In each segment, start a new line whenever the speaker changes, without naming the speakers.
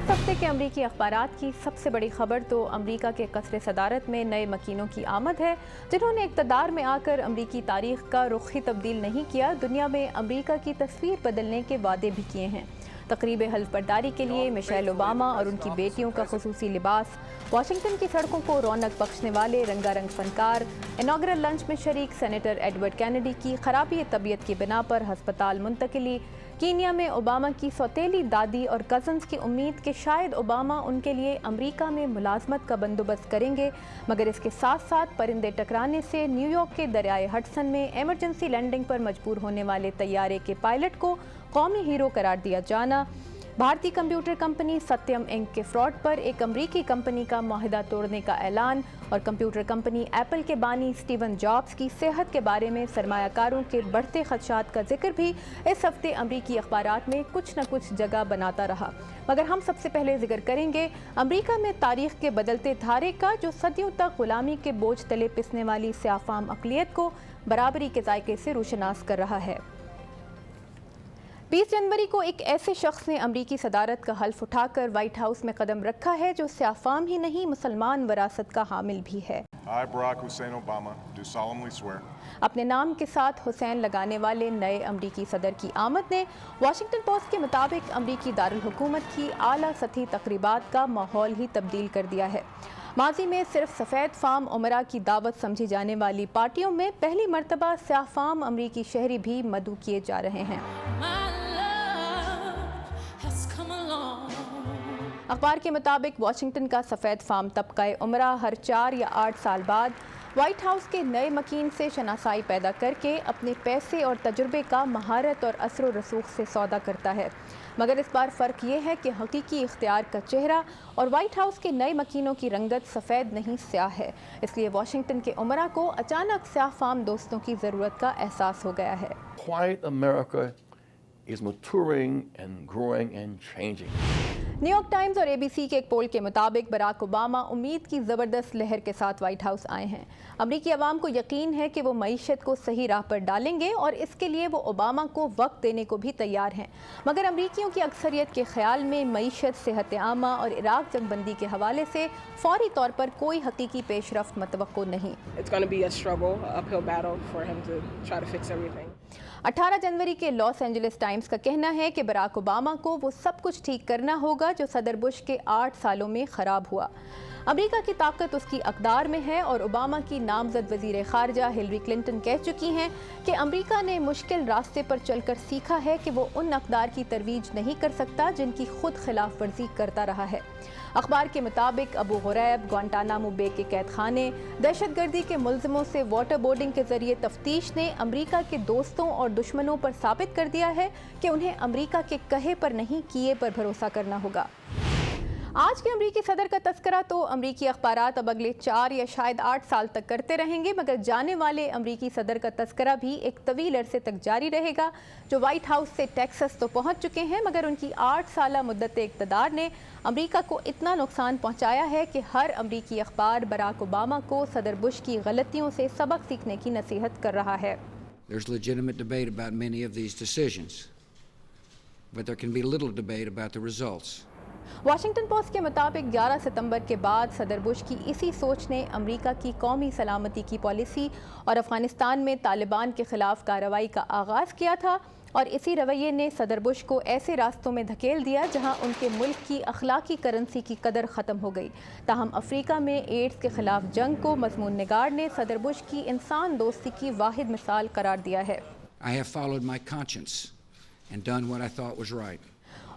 اس ہفتے کے امریکی اخبارات کی سب سے بڑی خبر تو امریکہ کے قصر صدارت میں نئے مکینوں کی آمد ہے، جنہوں نے اقتدار میں آ کر امریکی تاریخ کا رخ ہی تبدیل نہیں کیا، دنیا میں امریکہ کی تصویر بدلنے کے وعدے بھی کیے ہیں۔ تقریب حلف برداری کے لیے میشیل اوباما اور ان کی بیٹیوں کا خصوصی لباس، واشنگٹن کی سڑکوں کو رونق بخشنے والے رنگا رنگ فنکار، انوگرل لنچ میں شریک سینیٹر ایڈورڈ کینیڈی کی خرابی طبیعت کی بنا پر ہسپتال منتقلی، کینیا میں اوباما کی سوتیلی دادی اور کزنز کی امید کہ شاید اوباما ان کے لیے امریکہ میں ملازمت کا بندوبست کریں گے، مگر اس کے ساتھ ساتھ پرندے ٹکرانے سے نیو یارک کے دریائے ہڈسن میں ایمرجنسی لینڈنگ پر مجبور ہونے والے طیارے کے پائلٹ کو قومی ہیرو قرار دیا جانا، بھارتی کمپیوٹر کمپنی ستیم انک کے فراڈ پر ایک امریکی کمپنی کا معاہدہ توڑنے کا اعلان، اور کمپیوٹر کمپنی ایپل کے بانی اسٹیون جابز کی صحت کے بارے میں سرمایہ کاروں کے بڑھتے خدشات کا ذکر بھی اس ہفتے امریکی اخبارات میں کچھ نہ کچھ جگہ بناتا رہا۔ مگر ہم سب سے پہلے ذکر کریں گے امریکہ میں تاریخ کے بدلتے دھارے کا، جو صدیوں تک غلامی کے بوجھ تلے پسنے والی سیاہ فام اقلیت کو برابری کے ذائقے سے روشناس کر رہا ہے۔ 20 جنوری کو ایک ایسے شخص نے امریکی صدارت کا حلف اٹھا کر وائٹ ہاؤس میں قدم رکھا ہے جو سیاہ فام ہی نہیں، مسلمان وراثت کا حامل بھی ہے۔
I, Barack Hussein Obama, do solemnly swear
اپنے نام کے ساتھ حسین لگانے والے نئے امریکی صدر کی آمد نے واشنگٹن پوسٹ کے مطابق امریکی دارالحکومت کی اعلیٰ سطحی تقریبات کا ماحول ہی تبدیل کر دیا ہے۔ ماضی میں صرف سفید فام امراء کی دعوت سمجھی جانے والی پارٹیوں میں پہلی مرتبہ سیاہ فام امریکی شہری بھی مدعو کیے جا رہے ہیں۔ اخبار کے مطابق واشنگٹن کا سفید فام طبقہ امراء ہر 4 یا 8 سال بعد وائٹ ہاؤس کے نئے مکین سے شناسائی پیدا کر کے اپنے پیسے اور تجربے کا مہارت اور اثر و رسوخ سے سودا کرتا ہے، مگر اس بار فرق یہ ہے کہ حقیقی اختیار کا چہرہ اور وائٹ ہاؤس کے نئے مکینوں کی رنگت سفید نہیں سیاہ ہے، اس لیے واشنگٹن کے امراء کو اچانک سیاہ فام دوستوں کی ضرورت کا احساس ہو گیا ہے۔
White America is maturing and growing and changing.
New York Times اور ABC کے ایک پول کے مطابق براک اوباما امید کی زبردست لہر کے ساتھ وائٹ ہاؤس آئے ہیں۔ امریکی عوام کو یقین ہے کہ وہ معیشت کو صحیح راہ پر ڈالیں گے اور اس کے لیے وہ اوباما کو وقت دینے کو بھی تیار ہیں، مگر امریکیوں کی اکثریت کے خیال میں معیشت، صحت عامہ اور عراق جنگ بندی کے حوالے سے فوری طور پر کوئی حقیقی پیش رفت متوقع نہیں۔ 18 جنوری کے لاس اینجلس ٹائمز کا کہنا ہے کہ براک اوباما کو وہ سب کچھ ٹھیک کرنا ہوگا جو صدر بش کے 8 سالوں میں خراب ہوا۔ امریکہ کی طاقت اس کی اقدار میں ہے اور اوباما کی نامزد وزیر خارجہ ہلری کلنٹن کہہ چکی ہیں کہ امریکہ نے مشکل راستے پر چل کر سیکھا ہے کہ وہ ان اقدار کی ترویج نہیں کر سکتا جن کی خود خلاف ورزی کرتا رہا ہے۔ اخبار کے مطابق ابو غریب، گوانٹانامو بے کے قید خانے، دہشت گردی کے ملزموں سے واٹر بورڈنگ کے ذریعے تفتیش نے امریکہ کے دوستوں اور دشمنوں پر ثابت کر دیا ہے کہ انہیں امریکہ کے کہے پر نہیں کیے پر بھروسہ کرنا ہوگا۔ آج کے امریکی صدر کا تذکرہ تو امریکی اخبارات اب اگلے 4 یا شاید 8 سال تک کرتے رہیں گے، مگر جانے والے امریکی صدر کا تذکرہ بھی ایک طویل عرصے تک جاری رہے گا، جو وائٹ ہاؤس سے ٹیکسس تو پہنچ چکے ہیں، مگر ان کی 8 سالہ مدت اقتدار نے امریکہ کو اتنا نقصان پہنچایا ہے کہ ہر امریکی اخبار براک اوباما کو صدر بش کی غلطیوں سے سبق سیکھنے کی نصیحت کر رہا ہے۔
There's legitimate debate about many of these decisions, but there can be little debate about the results.
Washington post کے مطابق 11 ستمبر کے بعد صدر بش کی اسی سوچ نے امریکہ کی قومی سلامتی کی پالیسی اور افغانستان میں طالبان کے خلاف کارروائی کا آغاز کیا تھا، اور اسی رویے نے صدر بش کو ایسے راستوں میں دھکیل دیا جہاں ان کے ملک کی اخلاقی کرنسی کی قدر ختم ہو گئی۔ تاہم افریقہ میں ایڈز کے خلاف جنگ کو مضمون نگار نے صدر بش کی انسان دوستی کی واحد مثال قرار دیا ہے۔
I have followed my conscience and done what I thought was right.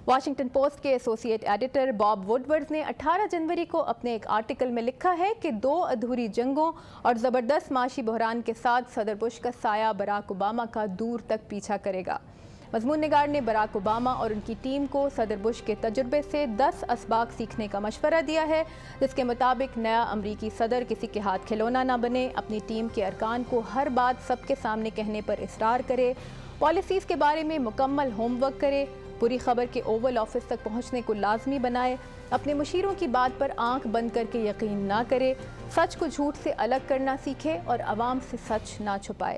Washington post کے ایسوسی ایڈیٹر باب ووڈورڈ نے 18 جنوری کو اپنے ایک آرٹیکل میں لکھا ہے کہ 2 ادھوری جنگوں اور زبردست معاشی بحران کے ساتھ صدر بش کا سایہ براک اوباما کا دور تک پیچھا کرے گا۔ مضمون نگار نے براک اوباما اور ان کی ٹیم کو صدر بش کے تجربے سے 10 اسباق سیکھنے کا مشورہ دیا ہے، جس کے مطابق نیا امریکی صدر کسی کے ہاتھ کھلونا نہ بنے، اپنی ٹیم کے ارکان کو ہر بات سب کے سامنے کہنے پر اصرار کرے، پالیسیز کے بارے میں مکمل ہوم ورک کرے، بری خبر کے اوول آفس تک پہنچنے کو لازمی بنائے، اپنے مشیروں کی بات پر آنکھ بند کر کے یقین نہ کرے، سچ کو جھوٹ سے الگ کرنا سیکھے اور عوام سے سچ نہ چھپائے۔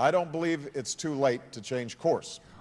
I don't believe it's too late to change course.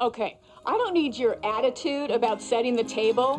Okay, I don't need your attitude about setting the table.